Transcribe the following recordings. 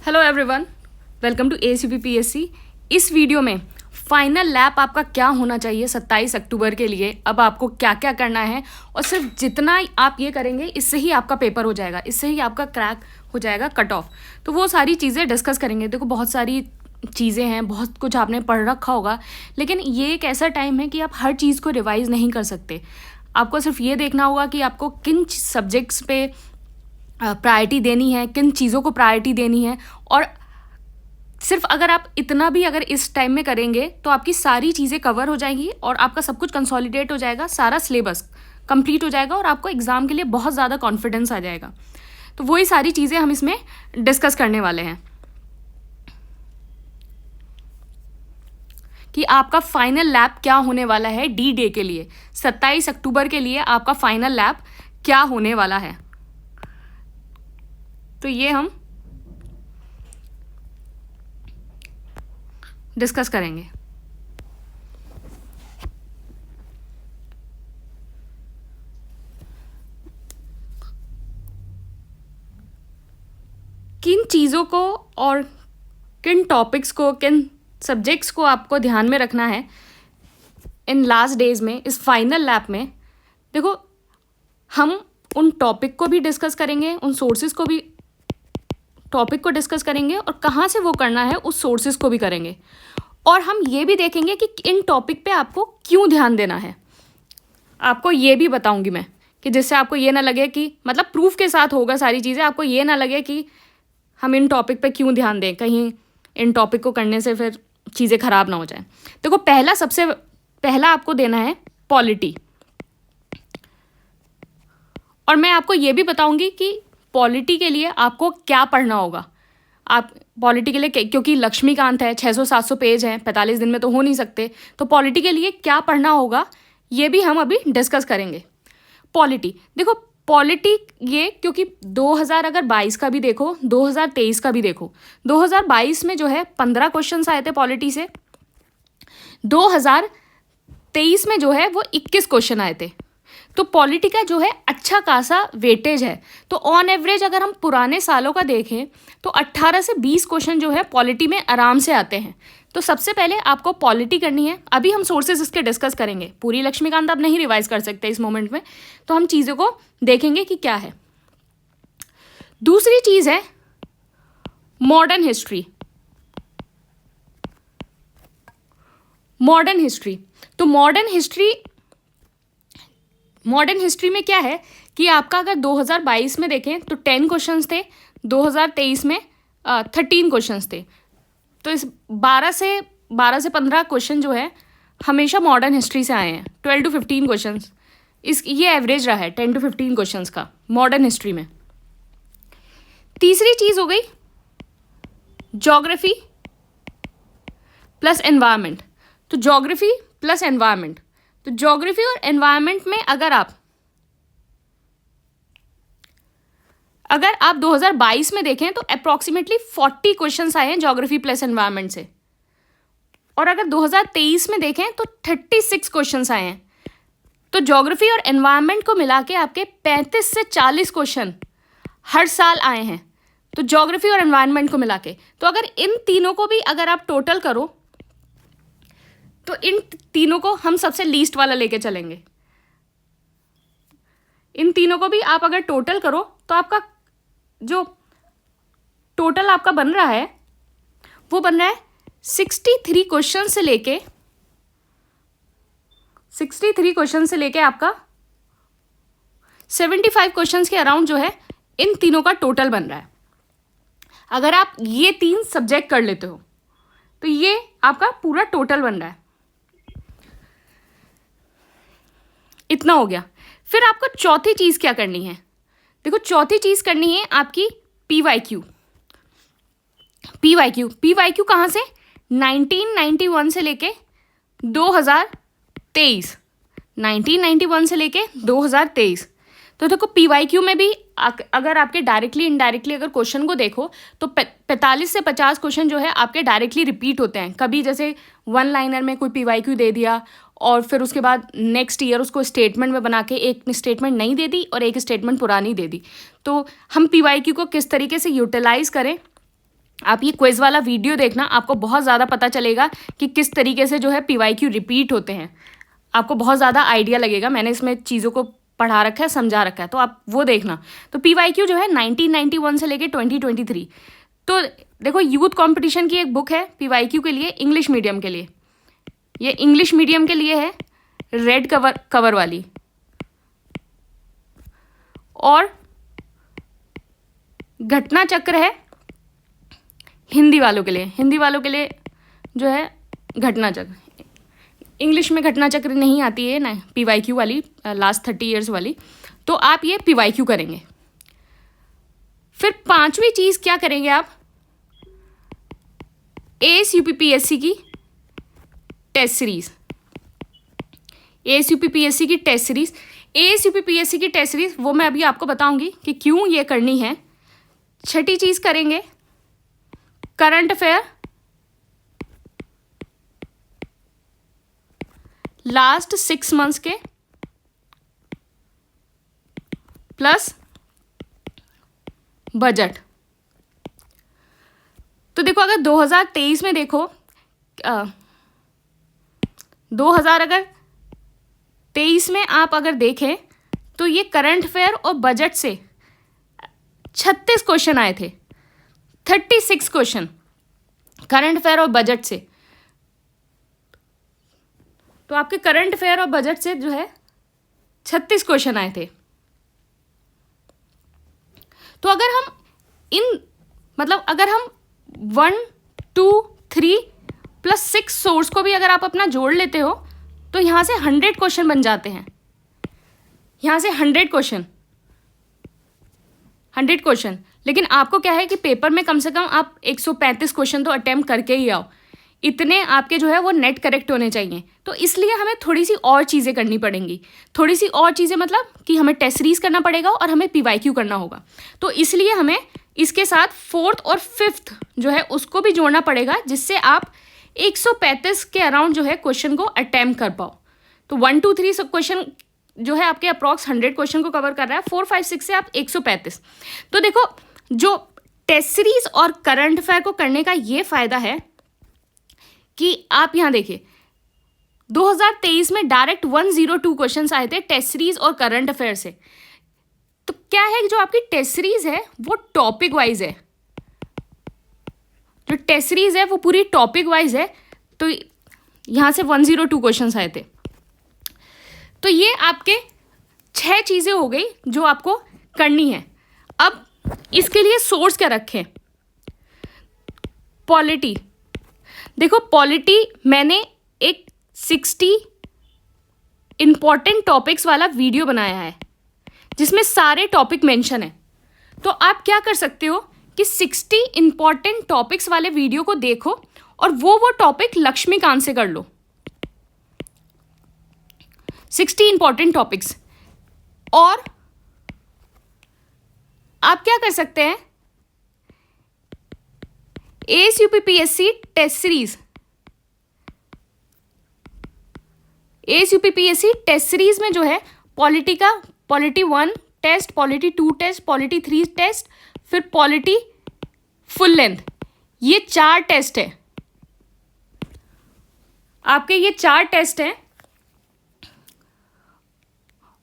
Hello everyone, welcome to ACPPSC। इस video में final lap आपका क्या होना चाहिए 27 अक्टूबर के लिए, अब आपको क्या क्या करना है और सिर्फ जितना आप ये करेंगे इससे ही आपका पेपर हो जाएगा, इससे ही आपका क्रैक हो जाएगा कट ऑफ। तो वो सारी चीज़ें डिस्कस करेंगे। देखो बहुत सारी चीज़ें हैं, बहुत कुछ आपने पढ़ रखा होगा, लेकिन ये एक ऐसा टाइम है कि आप हर चीज़ को रिवाइज़ नहीं कर सकते। आपको सिर्फ ये देखना होगा कि आपको किन सब्जेक्ट्स पे प्रायोरिटी देनी है, किन चीज़ों को प्रायोरिटी देनी है। और सिर्फ अगर आप इतना भी अगर इस टाइम में करेंगे तो आपकी सारी चीज़ें कवर हो जाएंगी और आपका सब कुछ कंसोलिडेट हो जाएगा, सारा सिलेबस कंप्लीट हो जाएगा और आपको एग्ज़ाम के लिए बहुत ज़्यादा कॉन्फिडेंस आ जाएगा। तो वही सारी चीज़ें हम इसमें डिस्कस करने वाले हैं कि आपका फाइनल लैब क्या होने वाला है डी डे के लिए। 27 अक्टूबर के लिए आपका फाइनल लैब क्या होने वाला है, तो ये हम डिस्कस करेंगे। किन चीज़ों को और किन टॉपिक्स को, किन सब्जेक्ट्स को आपको ध्यान में रखना है इन लास्ट डेज में, इस फाइनल लैब में। देखो हम उन टॉपिक को भी डिस्कस करेंगे, उन सोर्सेज को भी, टॉपिक को डिस्कस करेंगे और कहाँ से वो करना है उस सोर्सेज को भी करेंगे। और हम ये भी देखेंगे कि इन टॉपिक पे आपको क्यों ध्यान देना है। आपको ये भी बताऊंगी मैं कि जिससे आपको ये ना लगे कि, मतलब प्रूफ के साथ होगा सारी चीज़ें, आपको ये ना लगे कि हम इन टॉपिक पे क्यों ध्यान दें, कहीं इन टॉपिक को करने से फिर चीज़ें ख़राब ना हो जाए। देखो सबसे पहला आपको देना है पॉलिटी। और मैं आपको ये भी बताऊंगी कि पॉलिटी के लिए आपको क्या पढ़ना होगा। आप पॉलिटी के लिए, क्योंकि लक्ष्मीकांत है, 600-700 पेज हैं, 45 दिन में तो हो नहीं सकते, तो पॉलिटी के लिए क्या पढ़ना होगा ये भी हम अभी डिस्कस करेंगे। पॉलिटी, देखो पॉलिटी ये, क्योंकि 2022 का भी देखो, 2023 का भी देखो। 2022 में जो है 15 क्वेश्चन आए थे पॉलिटी से, 2023 में जो है वो 21 क्वेश्चन आए थे। तो पॉलिटी का जो है अच्छा खासा वेटेज है। तो ऑन एवरेज अगर हम पुराने सालों का देखें तो 18 से 20 क्वेश्चन जो है पॉलिटी में आराम से आते हैं। तो सबसे पहले आपको पॉलिटी करनी है। अभी हम सोर्सेज इसके डिस्कस करेंगे, पूरी लक्ष्मीकांत आप नहीं रिवाइज कर सकते इस मोमेंट में, तो हम चीज़ों को देखेंगे कि क्या है। दूसरी चीज़ है मॉडर्न हिस्ट्री। मॉडर्न हिस्ट्री, तो मॉडर्न हिस्ट्री में क्या है कि आपका अगर 2022 में देखें तो 10 क्वेश्चंस थे, 2023 में 13 क्वेश्चंस थे। तो इस 12 से 15 क्वेश्चन जो है हमेशा मॉडर्न हिस्ट्री से आए हैं। 12 to 15 क्वेश्चंस, ये एवरेज रहा है 10 to 15 क्वेश्चंस का मॉडर्न हिस्ट्री में। तीसरी चीज़ हो गई ज्योग्राफी प्लस एनवायरनमेंट। तो ज्योग्राफी प्लस एनवायरनमेंट, तो ज्योग्राफी और एनवायरनमेंट में अगर आप 2022 में देखें तो अप्रॉक्सीमेटली 40 क्वेश्चंस आए हैं ज्योग्राफी प्लस एनवायरनमेंट से। और अगर 2023 में देखें तो 36 क्वेश्चंस आए हैं। तो ज्योग्राफी और एनवायरनमेंट को मिला के आपके 35 से 40 क्वेश्चन हर साल आए हैं। तो ज्योग्राफी और एनवायरनमेंट को मिला के, तो अगर इन तीनों को भी अगर आप टोटल करो तो इन तीनों को हम सबसे लीस्ट वाला लेके चलेंगे। इन तीनों को भी आप अगर टोटल करो तो आपका जो टोटल आपका बन रहा है वो बन रहा है 63 क्वेश्चन से लेके आपका 75 क्वेश्चंस के अराउंड जो है इन तीनों का टोटल बन रहा है। अगर आप ये 3 सब्जेक्ट कर लेते हो तो ये आपका पूरा टोटल बन रहा है। इतना हो गया। फिर आपको चौथी चीज़ क्या करनी है? देखो चौथी चीज़ करनी है आपकी PYQ। PYQ कहाँ से? 1991 से लेके 2023, 1991 से लेके 2023। तो देखो PYQ में भी अगर आपके डायरेक्टली इनडायरेक्टली अगर क्वेश्चन को देखो तो 45 से 50 क्वेश्चन जो है आपके डायरेक्टली रिपीट होते हैं। कभी जैसे वन लाइनर में कोई PYQ दे दिया और फिर उसके बाद नेक्स्ट ईयर उसको स्टेटमेंट में बना के एक स्टेटमेंट नई दे दी और एक स्टेटमेंट पुरानी दे दी। तो हम PYQ को किस तरीके से यूटिलाइज करें आप ये क्विज वाला वीडियो देखना, आपको बहुत ज़्यादा पता चलेगा कि किस तरीके से जो है PYQ रिपीट होते हैं, आपको बहुत ज़्यादा आइडिया लगेगा। मैंने इसमें चीज़ों को पढ़ा रखा है, समझा रखा है, तो आप वो देखना। तो PYQ जो है 1991 से लेके 2023। तो देखो, यूथ कंपटीशन की एक बुक है PYQ के लिए, इंग्लिश मीडियम के लिए। ये इंग्लिश मीडियम के लिए है, रेड कवर वाली। और घटना चक्र है हिंदी वालों के लिए। हिंदी वालों के लिए जो है घटना चक्र, इंग्लिश में घटना चक्र नहीं आती है ना, PYQ वाली, लास्ट 30 ईयर्स वाली। तो आप ये PYQ करेंगे। फिर पांचवी चीज़ क्या करेंगे आप, ASUPPSC की टेस्ट सीरीज। ASUPPSC की टेस्ट सीरीज, ASUPPSC की टेस्ट सीरीज वो मैं अभी आपको बताऊंगी कि क्यों ये करनी है। छठी चीज़ करेंगे करंट अफेयर, लास्ट 6 मंथ्स के, प्लस बजट। तो देखो, अगर 2023 में देखो, 2023 में आप अगर देखें तो ये करंट अफेयर और बजट से 36 क्वेश्चन आए थे। 36 क्वेश्चन करंट अफेयर और बजट से। तो आपके करंट अफेयर और बजट से जो है 36 क्वेश्चन आए थे। तो अगर हम अगर हम 1, 2, 3 प्लस 6 सोर्स को भी अगर आप अपना जोड़ लेते हो तो यहाँ से 100 क्वेश्चन बन जाते हैं। यहाँ से 100 क्वेश्चन। लेकिन आपको क्या है कि पेपर में कम से कम आप 135 क्वेश्चन तो अटेम्प्ट करके ही आओ। इतने आपके जो है वो नेट करेक्ट होने चाहिए। तो इसलिए हमें थोड़ी सी और चीज़ें करनी पड़ेंगी। थोड़ी सी और चीज़ें मतलब कि हमें टेस्ट सीरीज करना पड़ेगा और हमें PYQ करना होगा। तो इसलिए हमें इसके साथ 4th और 5th जो है उसको भी जोड़ना पड़ेगा, जिससे आप 135 के अराउंड जो है क्वेश्चन को अटेम्प्ट कर पाओ। तो 1, 2, 3 सब क्वेश्चन जो है आपके अप्रॉक्स 100 क्वेश्चन को कवर कर रहा है। 4, 5, 6 से आप 135। तो देखो, जो टेस्ट सीरीज और करंट अफेयर को करने का ये फायदा है कि आप यहाँ देखिए, 2023 में डायरेक्ट 102 क्वेश्चंस आए थे टेस्ट सीरीज और करंट अफेयर से। तो क्या है कि जो आपकी टेस्ट सीरीज है वो टॉपिक वाइज है। जो टेस्ट सीरीज है वो पूरी टॉपिक वाइज है। तो यहाँ से 102 क्वेश्चंस आए थे। तो ये आपके 6 चीज़ें हो गई जो आपको करनी है। अब इसके लिए सोर्स क्या रखें? पॉलिटी। देखो, पॉलिटी मैंने एक 60 इंपॉर्टेंट टॉपिक्स वाला वीडियो बनाया है जिसमें सारे टॉपिक मेंशन है। तो आप क्या कर सकते हो कि 60 इंपॉर्टेंट टॉपिक्स वाले वीडियो को देखो और वो टॉपिक लक्ष्मीकांत से कर लो। 60 इंपॉर्टेंट टॉपिक्स। और आप क्या कर सकते हैं, ASUPPSC test series, ASUPPSC test series में जो है polity 1 test, polity 2 test, polity 3 test, फिर पॉलिटी फुल लेंथ, ये 4 टेस्ट है आपके। ये 4 टेस्ट हैं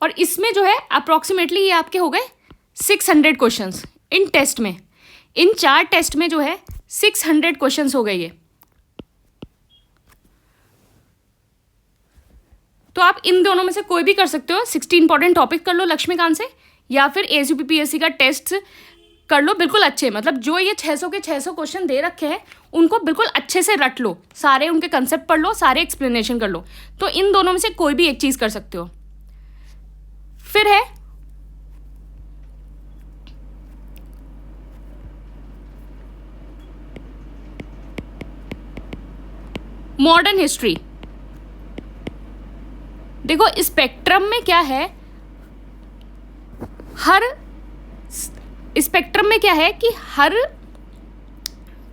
और इसमें जो है अप्रॉक्सीमेटली ये आपके हो गए 600 क्वेश्चंस इन टेस्ट में। इन 4 टेस्ट में जो है 600 क्वेश्चंस हो गए ये। तो आप इन दोनों में से कोई भी कर सकते हो। 60 इंपॉर्टेंट टॉपिक कर लो लक्ष्मीकांत से, या फिर ASUPPSC का टेस्ट कर लो। बिल्कुल अच्छे, मतलब जो ये 600 के 600 क्वेश्चन दे रखे हैं उनको बिल्कुल अच्छे से रट लो, सारे उनके कंसेप्ट पढ़ लो, सारे एक्सप्लेनेशन कर लो। तो इन दोनों में से कोई भी एक चीज़ कर सकते हो। फिर है मॉडर्न हिस्ट्री। देखो, स्पेक्ट्रम में क्या है, स्पेक्ट्रम में क्या है कि हर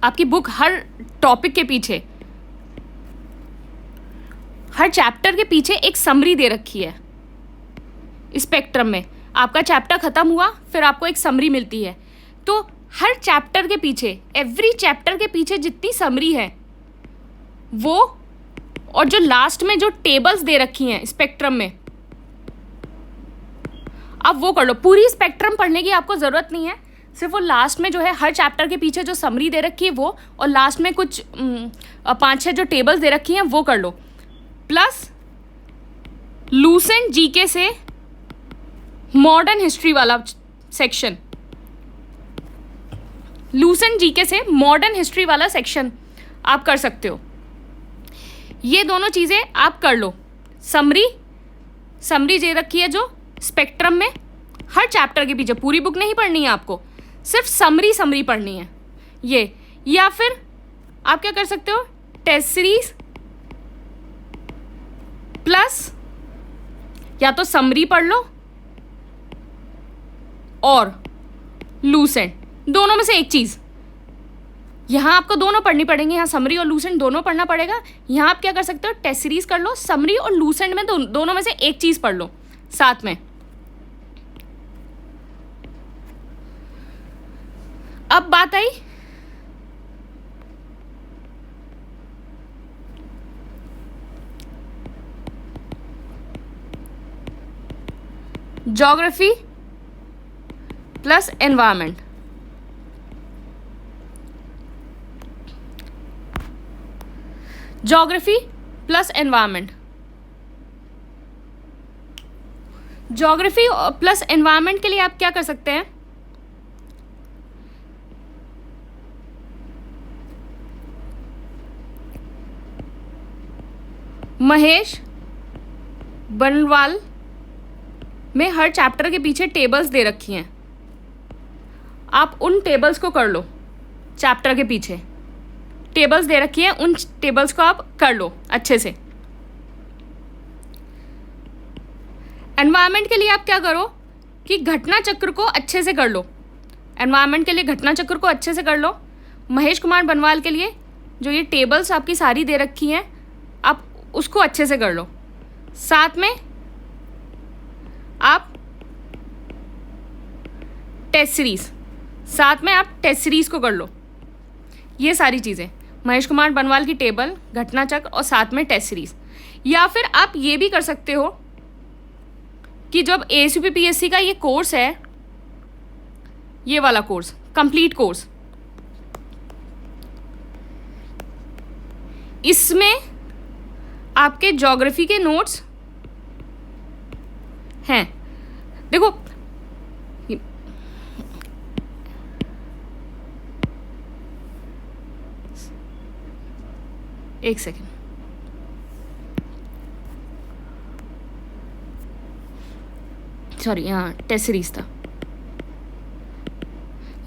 आपकी बुक, हर टॉपिक के पीछे, हर चैप्टर के पीछे एक समरी दे रखी है। स्पेक्ट्रम में आपका चैप्टर खत्म हुआ, फिर आपको एक समरी मिलती है। तो हर चैप्टर के पीछे, एवरी चैप्टर के पीछे जितनी समरी है वो, और जो लास्ट में जो टेबल्स दे रखी हैं स्पेक्ट्रम में, अब वो कर लो। पूरी स्पेक्ट्रम पढ़ने की आपको ज़रूरत नहीं है, सिर्फ वो लास्ट में जो है हर चैप्टर के पीछे जो समरी दे रखी है वो, और लास्ट में कुछ 5-6 जो टेबल्स दे रखी हैं वो कर लो। प्लस लूसेंट जीके से मॉडर्न हिस्ट्री वाला सेक्शन, लूसेंट जीके से मॉडर्न हिस्ट्री वाला सेक्शन आप कर सकते हो। ये दोनों चीज़ें आप कर लो। समरी दे रखी है जो स्पेक्ट्रम में, हर चैप्टर के पीछे, पूरी बुक नहीं पढ़नी है आपको, सिर्फ समरी पढ़नी है ये। या फिर आप क्या कर सकते हो, टेस्ट सीरीज प्लस या तो समरी पढ़ लो और लूसेंट, दोनों में से एक चीज़। यहाँ आपको दोनों पढ़नी पड़ेंगी, यहाँ समरी और लूसेंट दोनों पढ़ना पड़ेगा। यहाँ आप क्या कर सकते हो, टेस्ट सीरीज कर लो, समरी और लूसेंट में दोनों में से एक चीज़ पढ़ लो साथ में। अब बात आई geography plus environment. Geography plus environment, geography plus environment के लिए आप क्या कर सकते हैं, महेश बनवाल में हर चैप्टर के पीछे टेबल्स दे रखी हैं, आप उन टेबल्स को कर लो। चैप्टर के पीछे टेबल्स दे रखी हैं, उन टेबल्स को आप कर लो अच्छे से। एनवायरनमेंट के लिए आप क्या करो कि घटना चक्र को अच्छे से कर लो। एनवायरनमेंट के लिए घटना चक्र को अच्छे से कर लो। महेश कुमार बनवाल के लिए जो ये टेबल्स आपकी सारी दे रखी हैं, आप उसको अच्छे से कर लो। साथ में आप टेस्ट सीरीज को कर लो। ये सारी चीज़ें, महेश कुमार बनवाल की टेबल, घटना चक्र और साथ में टेस्ट सीरीज। या फिर आप ये भी कर सकते हो कि जब ASUP-PSC का ये कोर्स है, ये वाला कोर्स, कंप्लीट कोर्स, इसमें आपके ज्योग्राफी के नोट्स हैं। देखो एक सेकेंड, सॉरी, यहाँ टेस्ट सीरीज था।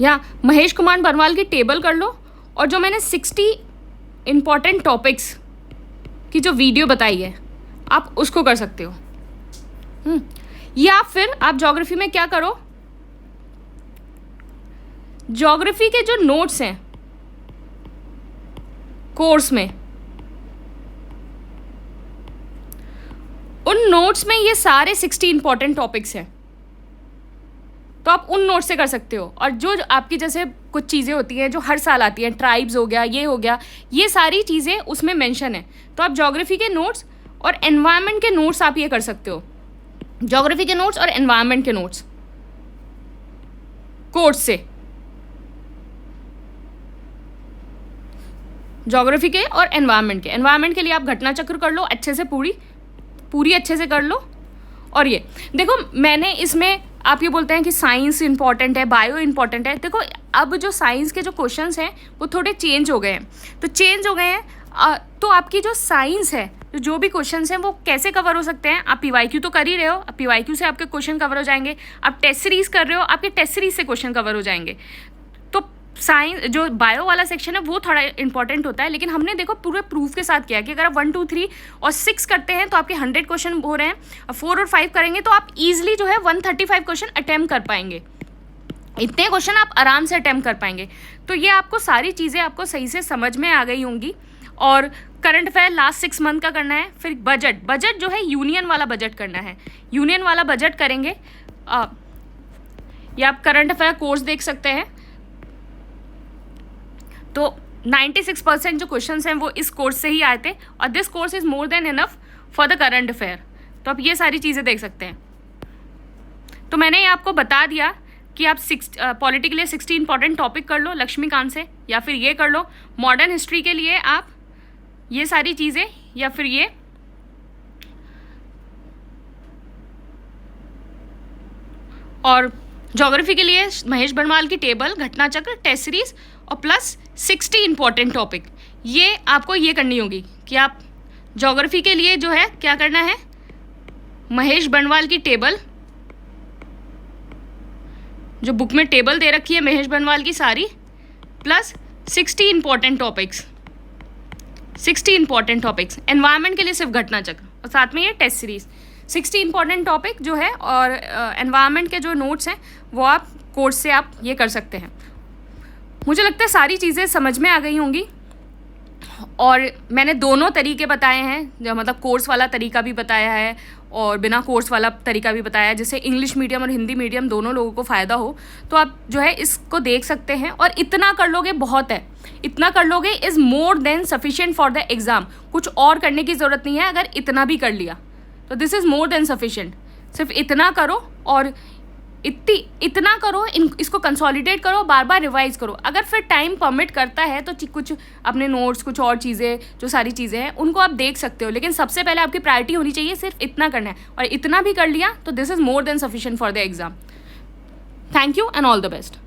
यहाँ महेश कुमार बनवाल की टेबल कर लो, और जो मैंने 60 इम्पॉर्टेंट टॉपिक्स की जो वीडियो बताई है आप उसको कर सकते हो। या फिर आप ज्योग्राफी में क्या करो, ज्योग्राफी के जो नोट्स हैं कोर्स में, उन नोट्स में ये सारे 60 इंपॉर्टेंट टॉपिक्स हैं, तो आप उन नोट्स से कर सकते हो। और जो आपकी जैसे कुछ चीज़ें होती हैं जो हर साल आती हैं, ट्राइब्स हो गया, ये हो गया, ये सारी चीज़ें उसमें मेंशन है, तो आप ज्योग्राफी के नोट्स और एनवायरनमेंट के नोट्स आप ये कर सकते हो। ज्योग्राफी के नोट्स और एनवायरनमेंट के नोट्स कोर्स से, ज्योग्राफी के और एनवायरनमेंट के। एनवायरनमेंट के लिए आप घटना चक्र कर लो अच्छे से, पूरी अच्छे से कर लो। और ये देखो, मैंने इसमें, आप ये बोलते हैं कि साइंस इंपॉर्टेंट है, बायो इंपॉर्टेंट है। देखो अब जो साइंस के जो क्वेश्चंस हैं वो थोड़े चेंज हो गए हैं, तो आपकी जो साइंस है, जो भी क्वेश्चंस हैं वो कैसे कवर हो सकते हैं। आप PYQ तो कर ही रहे हो, अब PYQ से आपके क्वेश्चन कवर हो जाएंगे। आप टेस्ट सीरीज कर रहे हो, आपके टेस्ट सीरीज से क्वेश्चन कवर हो जाएंगे। तो साइंस जो बायो वाला सेक्शन है वो थोड़ा इंपॉर्टेंट होता है, लेकिन हमने देखो पूरे प्रूफ के साथ किया कि अगर आप 1, 2, 3 और 6 करते हैं तो आपके 100 क्वेश्चन हो रहे हैं, और 4 और 5 करेंगे तो आप ईजिली जो है 135 क्वेश्चन अटैम्प्ट कर पाएंगे। इतने क्वेश्चन आप आराम से अटैम्प्ट कर पाएंगे। तो ये आपको सारी चीज़ें आपको सही से समझ में आ गई होंगी। और करंट अफेयर लास्ट 6 मंथ का करना है। फिर बजट जो है यूनियन वाला बजट करना है, यूनियन वाला बजट करेंगे। या आप करंट अफेयर कोर्स देख सकते हैं, तो 96% जो क्वेश्चंस हैं वो इस कोर्स से ही आए थे, और this course is more than enough for the current affair. तो आप ये सारी चीज़ें देख सकते हैं। तो मैंने ये आपको बता दिया कि आप पॉलिटी के लिए 60 इंपॉर्टेंट टॉपिक कर लो लक्ष्मीकांत से, या फिर ये कर लो मॉडर्न हिस्ट्री के लिए आप ये सारी चीज़ें, या फिर ये और ज्योग्राफी के लिए महेश बनवाल की टेबल, घटना चक्र, टेस्ट सीरीज और प्लस 60 इंपॉर्टेंट टॉपिक। ये आपको ये करनी होगी कि आप ज्योग्राफी के लिए जो है क्या करना है, महेश बनवाल की टेबल, जो बुक में टेबल दे रखी है महेश बनवाल की सारी, plus 60 important topics, 60 important topics. Environment के लिए सिर्फ घटना चक्र और साथ में ये टेस्ट सीरीज, 60 इंपॉर्टेंट टॉपिक जो है, और एनवायरनमेंट के जो नोट्स हैं वो आप कोर्स से आप ये कर सकते हैं। मुझे लगता है सारी चीज़ें समझ में आ गई होंगी, और मैंने दोनों तरीके बताए हैं, जो मतलब कोर्स वाला तरीका भी बताया है और बिना कोर्स वाला तरीका भी बताया है, जिससे इंग्लिश मीडियम और हिंदी मीडियम दोनों लोगों को फ़ायदा हो। तो आप जो है इसको देख सकते हैं, और इतना कर लोगे बहुत है, इतना कर लोगे is more than sufficient for the exam. कुछ और करने की ज़रूरत नहीं है, अगर इतना भी कर लिया तो this is more than sufficient. सिर्फ इतना करो, और इतना करो, इसको कंसोलिडेट करो, बार बार रिवाइज करो। अगर फिर टाइम परमिट करता है तो कुछ अपने नोट्स, कुछ और चीज़ें, जो सारी चीज़ें हैं उनको आप देख सकते हो, लेकिन सबसे पहले आपकी प्रायोरिटी होनी चाहिए सिर्फ इतना करना है, और इतना भी कर लिया तो this is more than sufficient for the exam. Thank you and all the best.